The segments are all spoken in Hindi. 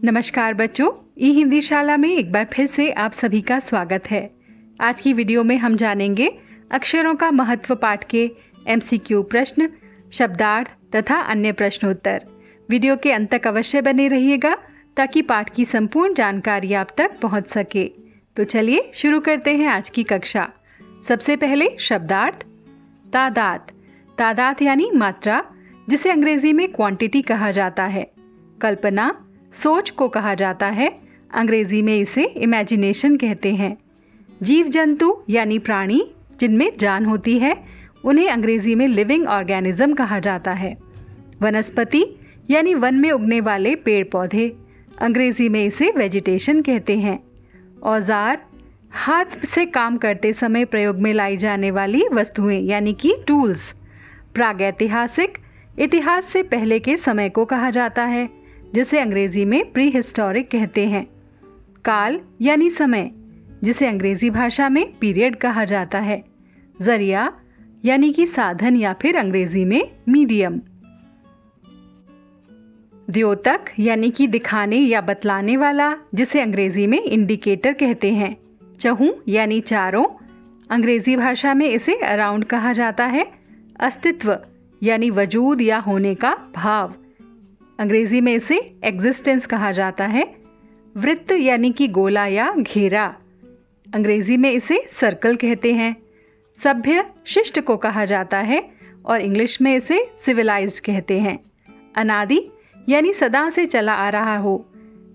नमस्कार बच्चों, ई हिंदी शाला में एक बार फिर से आप सभी का स्वागत है। आज की वीडियो में हम जानेंगे अक्षरों का महत्व पाठ के MCQ प्रश्न, शब्दार्थ तथा अन्य प्रश्नोत्तर। वीडियो के अंत तक अवश्य बने रहिएगा ताकि पाठ की संपूर्ण जानकारी आप तक पहुंच सके। तो चलिए शुरू करते हैं आज की कक्षा। सबसे पहले शब्दार्थ। तादाद। तादाद यानी मात्रा, जिसे अंग्रेजी में क्वांटिटी कहा जाता है। कल्पना, सोच को कहा जाता है। अंग्रेजी में इसे इमेजिनेशन कहते हैं। जीव जंतु यानी प्राणी जिनमें जान होती है, उन्हें अंग्रेजी में लिविंग ऑर्गेनिज्म कहा जाता है। वनस्पति यानी वन में उगने वाले पेड़ पौधे, अंग्रेजी में इसे वेजिटेशन कहते हैं। औजार, हाथ से काम करते समय प्रयोग में लाई जाने वाली वस्तुएं यानी कि टूल्स। प्रागैतिहासिक, इतिहास से पहले के समय को कहा जाता है, जिसे अंग्रेजी में प्री हिस्टोरिक कहते हैं। काल यानी समय, जिसे अंग्रेजी भाषा में पीरियड कहा जाता है। जरिया यानी कि साधन या फिर अंग्रेजी में मीडियम। द्योतक यानी कि दिखाने या बतलाने वाला, जिसे अंग्रेजी में इंडिकेटर कहते हैं। चहु यानी चारों, अंग्रेजी भाषा में इसे अराउंड कहा जाता है। अस्तित्व यानी वजूद या होने का भाव, अंग्रेजी में इसे एग्जिस्टेंस कहा जाता है। वृत्त यानी कि गोला या घेरा, अंग्रेजी में इसे सर्कल कहते हैं। सभ्य शिष्ट को कहा जाता है और इंग्लिश में इसे सिविलाइज्ड कहते हैं। अनादि यानी सदा से चला आ रहा हो,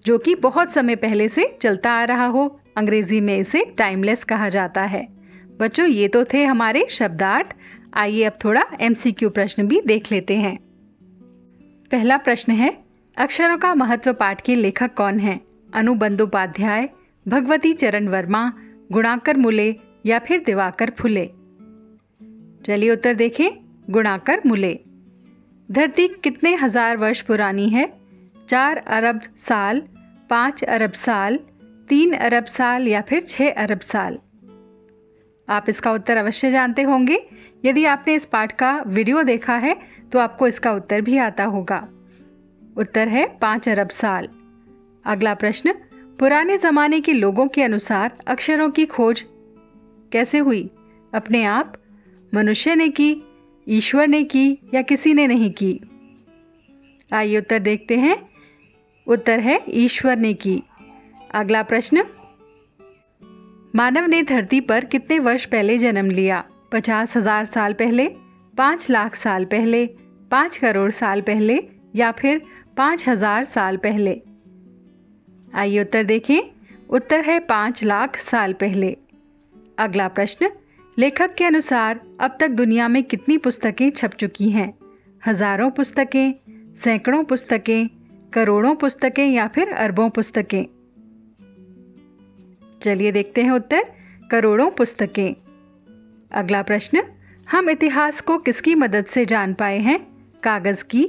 जो कि बहुत समय पहले से चलता आ रहा हो, अंग्रेजी में इसे टाइमलेस कहा जाता है। बच्चों, ये तो थे हमारे शब्दार्थ। आइए अब थोड़ा MCQ प्रश्न भी देख लेते हैं। पहला प्रश्न है, अक्षरों का महत्व पाठ के लेखक कौन हैं? अनु बंदोपाध्याय, भगवती चरण वर्मा, गुणाकर मुले या फिर दिवाकर फुले? चलिए उत्तर देखें। गुणाकर मुले। धरती कितने हजार वर्ष पुरानी है? 4 अरब साल, 5 अरब साल, 3 अरब साल या फिर 6 अरब साल? आप इसका उत्तर अवश्य जानते होंगे। यदि आपने इस पाठ का वीडियो देखा है तो आपको इसका उत्तर भी आता होगा। उत्तर है 5 अरब साल। अगला प्रश्न, पुराने जमाने के लोगों के अनुसार अक्षरों की खोज कैसे हुई? अपने आप, मनुष्य ने की, ईश्वर ने की या किसी ने नहीं की? आइए उत्तर देखते हैं। उत्तर है ईश्वर ने की। अगला प्रश्न, मानव ने धरती पर कितने वर्ष पहले जन्म लिया? 50,000 साल पहले, 5 लाख साल पहले, 5 करोड़ साल पहले या फिर 5,000 साल पहले? आइए उत्तर देखें। उत्तर है 5 लाख साल पहले। अगला प्रश्न, लेखक के अनुसार अब तक दुनिया में कितनी पुस्तकें छप चुकी हैं? हजारों पुस्तकें, सैकड़ों पुस्तकें, करोड़ों पुस्तकें या फिर अरबों पुस्तकें? चलिए देखते हैं उत्तर। करोड़ों पुस्तकें। अगला प्रश्न, हम इतिहास को किसकी मदद से जान पाए हैं? कागज की,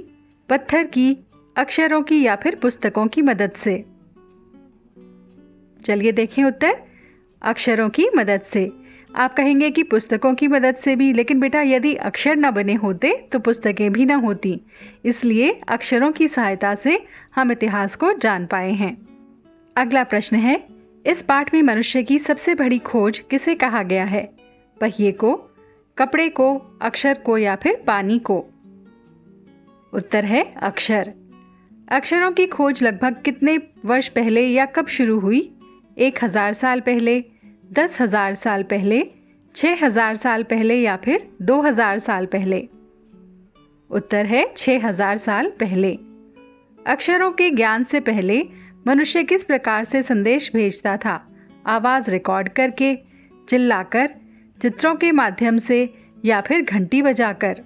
पत्थर की, अक्षरों की या फिर पुस्तकों की मदद से? चलिए देखें उत्तर। अक्षरों की मदद से। आप कहेंगे कि पुस्तकों की मदद से भी, लेकिन बेटा यदि अक्षर न बने होते तो पुस्तकें भी न होती, इसलिए अक्षरों की सहायता से हम इतिहास को जान पाए हैं। अगला प्रश्न है, इस पाठ में मनुष्य की सबसे बड़ी खोज किसे कहा गया है? पहिए को, कपड़े को, अक्षर को या फिर पानी को? उत्तर है अक्षर। अक्षरों की खोज लगभग कितने वर्ष पहले या कब शुरू हुई? 1000 साल पहले, 10,000 साल पहले, 6,000 साल पहले या फिर 2,000 साल पहले? उत्तर है 6,000 साल पहले। अक्षरों के ज्ञान से पहले मनुष्य किस प्रकार से संदेश भेजता था? आवाज रिकॉर्ड करके, चिल्लाकर, चित्रों के माध्यम से या फिर घंटी बजाकर?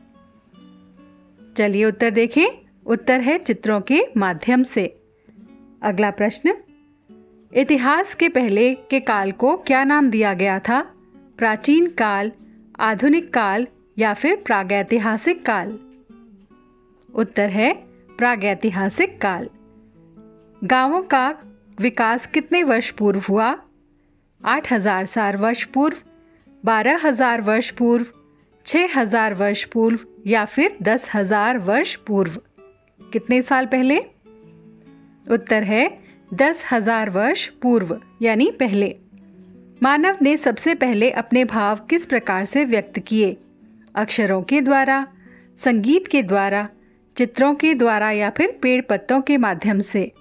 चलिए उत्तर देखें। उत्तर है चित्रों के माध्यम से। अगला प्रश्न, इतिहास के पहले के काल को क्या नाम दिया गया था? प्राचीन काल, आधुनिक काल या फिर प्रागैतिहासिक काल? उत्तर है प्रागैतिहासिक काल। गांवों का विकास कितने वर्ष पूर्व हुआ? 8,000 साल वर्ष पूर्व, 12,000 वर्ष पूर्व, 6,000 वर्ष पूर्व या फिर 10,000 वर्ष पूर्व? कितने साल पहले? उत्तर है 10,000 वर्ष पूर्व यानी पहले मानव ने सबसे पहले अपने भाव किस प्रकार से व्यक्त किए? अक्षरों के द्वारा, संगीत के द्वारा, चित्रों के द्वारा या फिर पेड़ पत्तों के माध्यम से?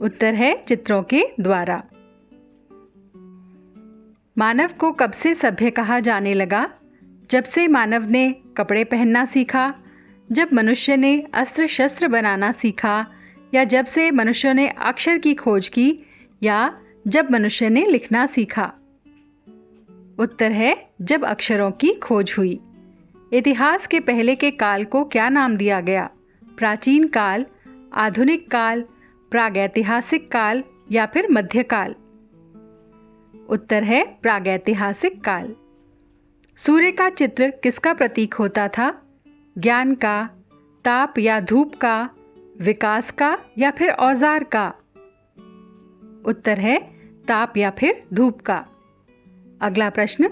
उत्तर है चित्रों के द्वारा। मानव को कब से सभ्य कहा जाने लगा? जब से मानव ने कपड़े पहनना सीखा, जब मनुष्य ने अस्त्र शस्त्र बनाना सीखा, या जब से मनुष्य ने अक्षर की खोज की, या जब मनुष्य ने लिखना सीखा? उत्तर है जब अक्षरों की खोज हुई। इतिहास के पहले के काल को क्या नाम दिया गया? प्राचीन काल, आधुनिक काल, प्रागैतिहासिक काल या फिर मध्यकाल? उत्तर है प्रागैतिहासिक काल। सूर्य का चित्र किसका प्रतीक होता था? ज्ञान का, ताप या धूप का, विकास का या फिर औजार का? उत्तर है ताप या फिर धूप का। अगला प्रश्न।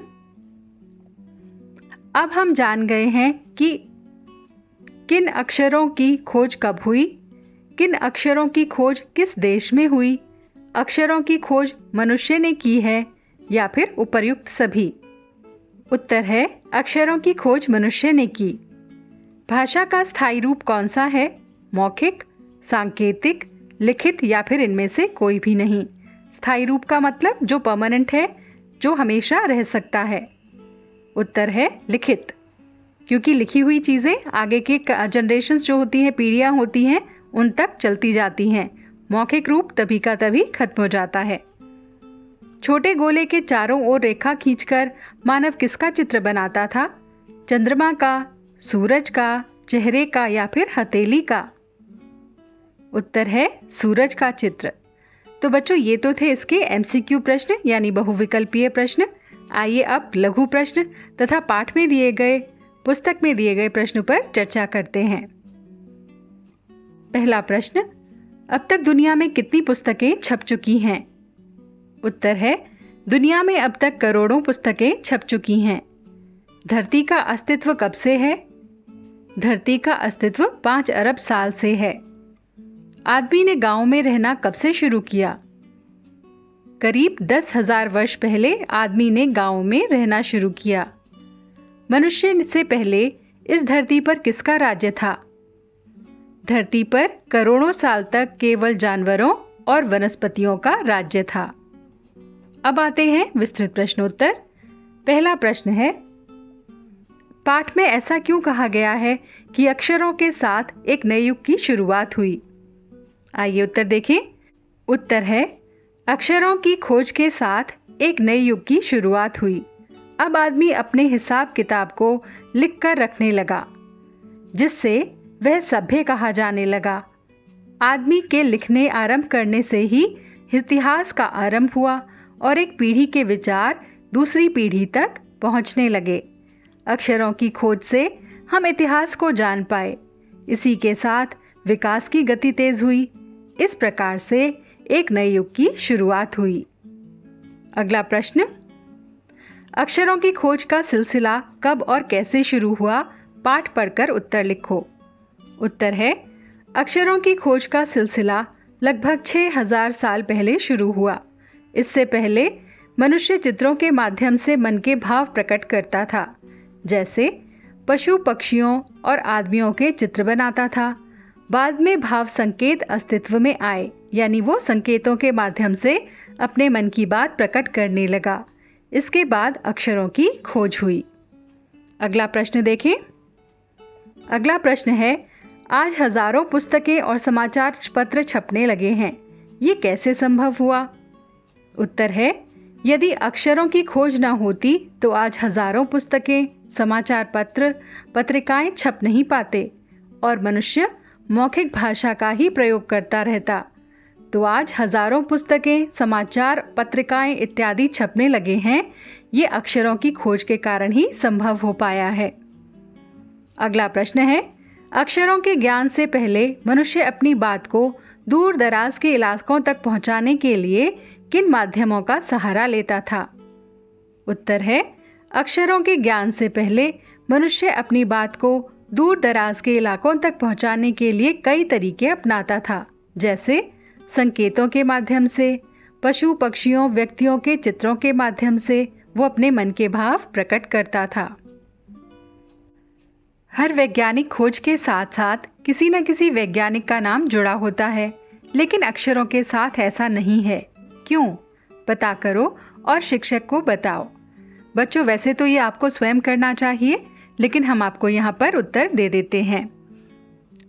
अब हम जान गए हैं कि किन अक्षरों की खोज कब हुई, किन अक्षरों की खोज किस देश में हुई, अक्षरों की खोज मनुष्य ने की है या फिर उपर्युक्त सभी? उत्तर है अक्षरों की खोज मनुष्य ने की। भाषा का स्थायी रूप कौन सा है? मौखिक, सांकेतिक, लिखित या फिर इनमें से कोई भी नहीं। स्थायी रूप का मतलब जो परमानेंट है, जो हमेशा रह सकता है। उत्तर है लिखित, क्योंकि लिखी हुई चीजें आगे के जनरेशंस जो होती हैं, पीढ़ियां होती हैं, उन तक चलती जाती हैं। मौखिक रूप तभी का तभी खत्म हो जाता है। छोटे गोले के चारों ओर रेखा खींचकर मानव किसका चित्र बनाता था? चंद्रमा का, सूरज का, चेहरे का या फिर हथेली का? उत्तर है सूरज का चित्र। तो बच्चों, ये तो थे इसके एमसीक्यू प्रश्न यानी बहुविकल्पीय प्रश्न। आइए अब लघु प्रश्न तथा पाठ में दिए गए, पुस्तक में दिए गए प्रश्नों पर चर्चा करते हैं। पहला प्रश्न, अब तक दुनिया में कितनी पुस्तकें छप चुकी हैं? उत्तर है दुनिया में अब तक करोड़ों पुस्तकें छप चुकी हैं। धरती का अस्तित्व कब से है? धरती का अस्तित्व 5 अरब साल से है। आदमी ने गांव में रहना कब से शुरू किया? करीब 10,000 वर्ष पहले आदमी ने गांव में रहना शुरू किया। मनुष्य से पहले इस धरती पर किसका राज्य था? धरती पर करोड़ों साल तक केवल जानवरों और वनस्पतियों का राज्य था। अब आते हैं विस्तृत प्रश्नोत्तर। पहला प्रश्न है, पाठ में ऐसा क्यों कहा गया है कि अक्षरों के साथ एक नए युग की शुरुआत हुई? आइए उत्तर देखें। उत्तर है अक्षरों की खोज के साथ एक नए युग की शुरुआत हुई। अब आदमी अपने हिसाब किताब को लिख कर रखने लगा, जिससे वह सभ्य कहा जाने लगा। आदमी के लिखने आरंभ करने से ही इतिहास का आरंभ हुआ और एक पीढ़ी के विचार दूसरी पीढ़ी तक पहुंचने लगे। अक्षरों की खोज से हम इतिहास को जान पाए। इसी के साथ विकास की गति तेज हुई। इस प्रकार से एक नए युग की शुरुआत हुई। अगला प्रश्न, अक्षरों की खोज का सिलसिला कब और कैसे शुरू हुआ? पाठ पढ़कर उत्तर लिखो। उत्तर है अक्षरों की खोज का सिलसिला लगभग 6,000 साल पहले शुरू हुआ। इससे पहले मनुष्य चित्रों के माध्यम से मन के भाव प्रकट करता था, जैसे पशु पक्षियों और आदमियों के चित्र बनाता था। बाद में भाव संकेत अस्तित्व में आए, यानी वो संकेतों के माध्यम से अपने मन की बात प्रकट करने लगा। इसके बाद अक्षरों की खोज हुई। अगला प्रश्न देखें। अगला प्रश्न है, आज हजारों पुस्तकें और समाचार पत्र छपने लगे हैं, ये कैसे संभव हुआ? उत्तर है यदि अक्षरों की खोज न होती तो आज हजारों पुस्तकें, समाचार पत्र, पत्रिकाएं छप नहीं पाते और मनुष्य मौखिक भाषा का ही प्रयोग करता रहता। तो आज हजारों पुस्तकें, समाचार पत्रिकाएं इत्यादि छपने लगे हैं, ये अक्षरों की खोज के कारण ही संभव हो पाया है। अगला प्रश्न है, अक्षरों के ज्ञान से पहले मनुष्य अपनी बात को दूर दराज के इलाकों तक पहुंचाने के लिए किन माध्यमों का सहारा लेता था? उत्तर है अक्षरों के ज्ञान से पहले मनुष्य अपनी बात को दूर दराज के इलाकों तक पहुंचाने के लिए कई तरीके अपनाता था, जैसे संकेतों के माध्यम से, पशु पक्षियों व्यक्तियों के चित्रों के माध्यम से वो अपने मन के भाव प्रकट करता था। हर वैज्ञानिक खोज के साथ साथ किसी न किसी वैज्ञानिक का नाम जुड़ा होता है, लेकिन अक्षरों के साथ ऐसा नहीं है। क्यों? पता करो और शिक्षक को बताओ। बच्चों, वैसे तो ये आपको स्वयं करना चाहिए, लेकिन हम आपको यहाँ पर उत्तर दे देते हैं।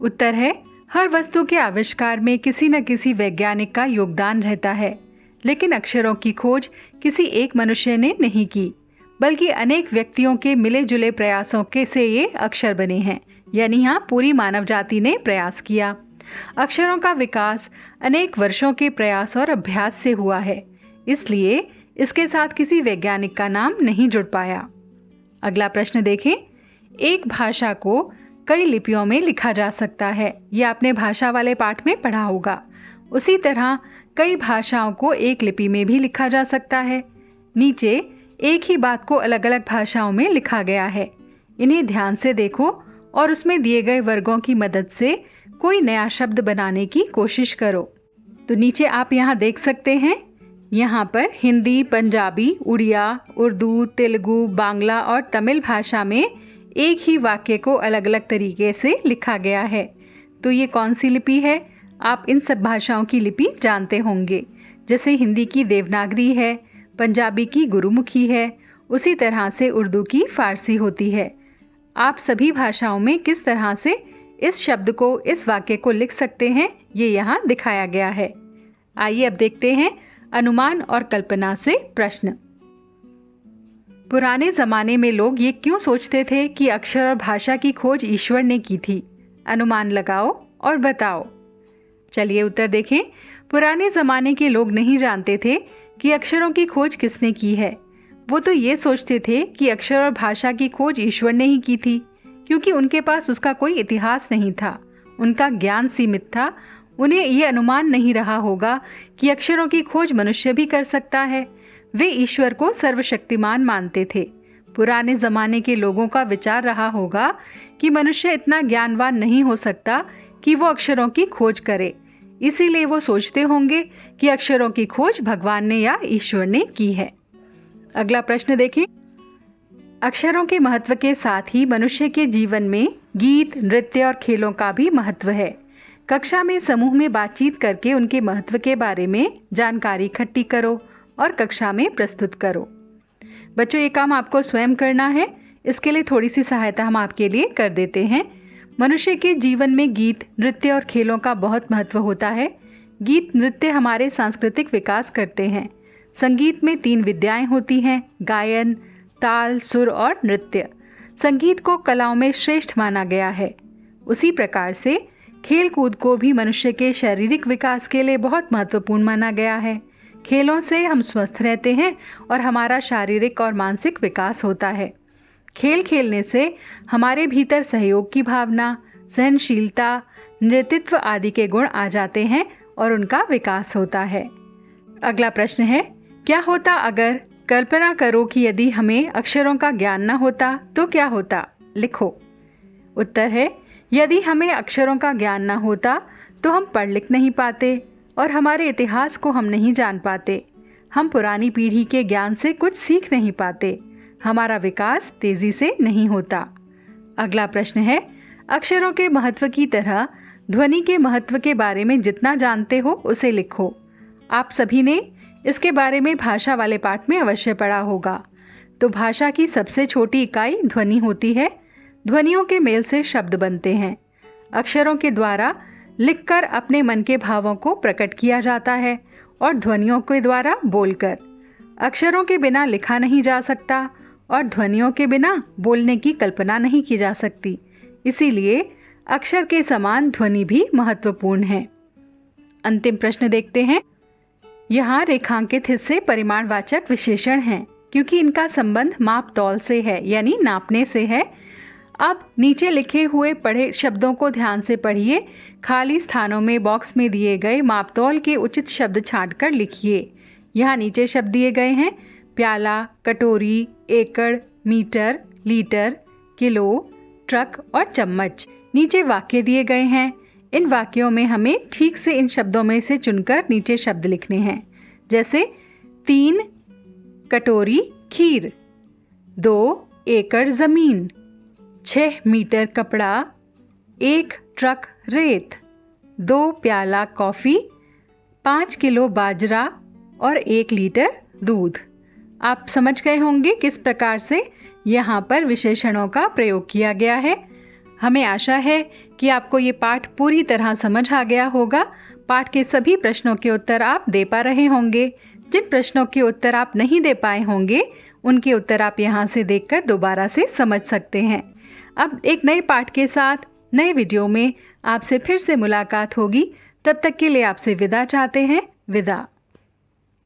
उत्तर है, हर वस्तु के आविष्कार में किसी न किसी वैज्ञानिक का योगदान रहता है, लेकिन अक्षरों की खोज किसी एक मनुष्य ने नहीं की, बल्कि अनेक व्यक्तियों के मिले जुले प्रयासों के से ये अक्षर बने हैं। यानी यहाँ पूरी मानव जाति ने प्रयास किया। अक्षरों का विकास अनेक वर्षों के प्रयास और अभ्यास से हुआ है, इसलिए इसके साथ किसी वैज्ञानिक का नाम नहीं जुड़ पाया। अगला प्रश्न देखें। एक भाषा को कई लिपियों में लिखा जा सकता है। यह आपने भाषा वाले पाठ में पढ़ा होगा। उसी तरह कई भाषाओं को एक लिपि में भी लिखा जा सकता है। नीचे एक ही बात को अलग अलग भाषाओं में लिखा गया है। इन्हें ध्यान से देखो और उसमें दिए गए वर्गों की मदद से कोई नया शब्द बनाने की कोशिश करो। तो नीचे आप यहाँ देख सकते हैं, यहाँ पर हिंदी, पंजाबी, उड़िया, उर्दू, तेलुगु, बांग्ला और तमिल भाषा में एक ही वाक्य को अलग अलग तरीके से लिखा गया है। तो ये कौन सी लिपि है? आप इन सब भाषाओं की लिपि जानते होंगे। जैसे हिंदी की देवनागरी है, पंजाबी की गुरुमुखी है, उसी तरह से उर्दू की फारसी होती है। आप सभी भाषाओं में किस तरह से इस शब्द को, इस वाक्य को लिख सकते हैं, ये यहाँ दिखाया गया है। आइए अब देखते हैं अनुमान और कल्पना से प्रश्न। पुराने जमाने में लोग ये क्यों सोचते थे कि अक्षर और भाषा की खोज ईश्वर ने की थी? अनुमान लगाओ और बताओ। चलिए उत्तर देखें। पुराने जमाने के लोग नहीं जानते थे कि अक्षरों की खोज किसने की है। वो तो ये सोचते थे कि अक्षर और भाषा की खोज ईश्वर ने ही की थी, क्योंकि उनके पास उसका कोई इतिहास नहीं था। उनका ज्ञान सीमित था। उन्हें ये अनुमान नहीं रहा होगा कि अक्षरों की खोज मनुष्य भी कर सकता है। वे ईश्वर को सर्वशक्तिमान मानते थे। पुराने जमाने के लोगों का विचार रहा होगा कि मनुष्य इतना ज्ञानवान नहीं हो सकता कि वो अक्षरों की खोज करे। इसीलिए वो सोचते होंगे कि अक्षरों की खोज भगवान ने या ईश्वर ने की है। अगला प्रश्न देखें। अक्षरों के महत्व के साथ ही मनुष्य के जीवन में गीत, नृत्य और खेलों का भी महत्व है। कक्षा में समूह में बातचीत करके उनके महत्व के बारे में जानकारी इकट्ठी करो और कक्षा में प्रस्तुत करो। बच्चों, ये काम आपको स्वयं करना है। इसके लिए थोड़ी सी सहायता हम आपके लिए कर देते हैं। मनुष्य के जीवन में गीत, नृत्य और खेलों का बहुत महत्व होता है। गीत, नृत्य हमारे सांस्कृतिक विकास करते हैं। संगीत में 3 विद्याएं होती हैं, गायन, ताल, सुर और नृत्य। संगीत को कलाओं में श्रेष्ठ माना गया है। उसी प्रकार से खेल कूद को भी मनुष्य के शारीरिक विकास के लिए बहुत महत्वपूर्ण माना गया है। खेलों से हम स्वस्थ रहते हैं और हमारा शारीरिक और मानसिक विकास होता है। खेल खेलने से हमारे भीतर सहयोग की भावना, सहनशीलता, नेतृत्व आदि के गुण आ जाते हैं और उनका विकास होता है। अगला प्रश्न है, क्या होता अगर? कल्पना करो कि यदि हमें अक्षरों का ज्ञान न होता तो क्या होता? लिखो। उत्तर है, यदि हमें अक्षरों का ज्ञान न होता तो हम पढ़ लिख नहीं पाते और हमारे इतिहास को हम नहीं जान पाते। हम पुरानी पीढ़ी के ज्ञान से कुछ सीख नहीं पाते। हमारा विकास तेजी से नहीं होता। अगला प्रश्न है, अक्षरों के महत्व की तरह ध्वनि के महत्व के बारे में जितना जानते हो उसे लिखो। आप सभी ने इसके बारे में भाषा वाले पाठ में अवश्य पढ़ा होगा। तो भाषा की सबसे छोटी इकाई ध्वनि होती है। ध्वनियों के मेल से शब्द बनते हैं। अक्षरों के द्वारा लिखकर अपने मन के भावों को प्रकट किया जाता है और ध्वनियों के द्वारा बोलकर। अक्षरों के बिना लिखा नहीं जा सकता और ध्वनियों के बिना बोलने की कल्पना नहीं की जा सकती। इसीलिए अक्षर के समान ध्वनि भी महत्वपूर्ण है। अंतिम प्रश्न देखते हैं। यहाँ रेखांकित हिस्से परिमाणवाचक विशेषण हैं, क्योंकि इनका संबंध माप तौल से है, यानी नापने से है। अब नीचे लिखे हुए पढ़े शब्दों को ध्यान से पढ़िए। खाली स्थानों में बॉक्स में दिए गए मापतौल के उचित शब्द छांटकर लिखिए। यहाँ नीचे शब्द दिए गए हैं: प्याला, कटोरी, एकड़, मीटर, लीटर, किलो, ट्रक और चम्मच। नीचे वाक्य दिए गए हैं। इन वाक्यों में हमें ठीक से इन शब्दों में से चुनकर नीचे शब्द लिखने हैं। जैसे 3 कटोरी खीर, 2 एकड़ जमीन, 6 मीटर कपड़ा, 1 ट्रक रेत, 2 प्याला कॉफी, 5 किलो बाजरा और 1 लीटर दूध। आप समझ गए होंगे किस प्रकार से यहाँ पर विशेषणों का प्रयोग किया गया है। हमें आशा है कि आपको ये पाठ पूरी तरह समझ आ गया होगा। पाठ के सभी प्रश्नों के उत्तर आप दे पा रहे होंगे। जिन प्रश्नों के उत्तर आप नहीं दे पाए होंगे उनके उत्तर आप यहाँ से देखकर दोबारा से समझ सकते हैं। अब एक नए पाठ के साथ नए वीडियो में आपसे फिर से मुलाकात होगी। तब तक के लिए आपसे विदा चाहते हैं। विदा।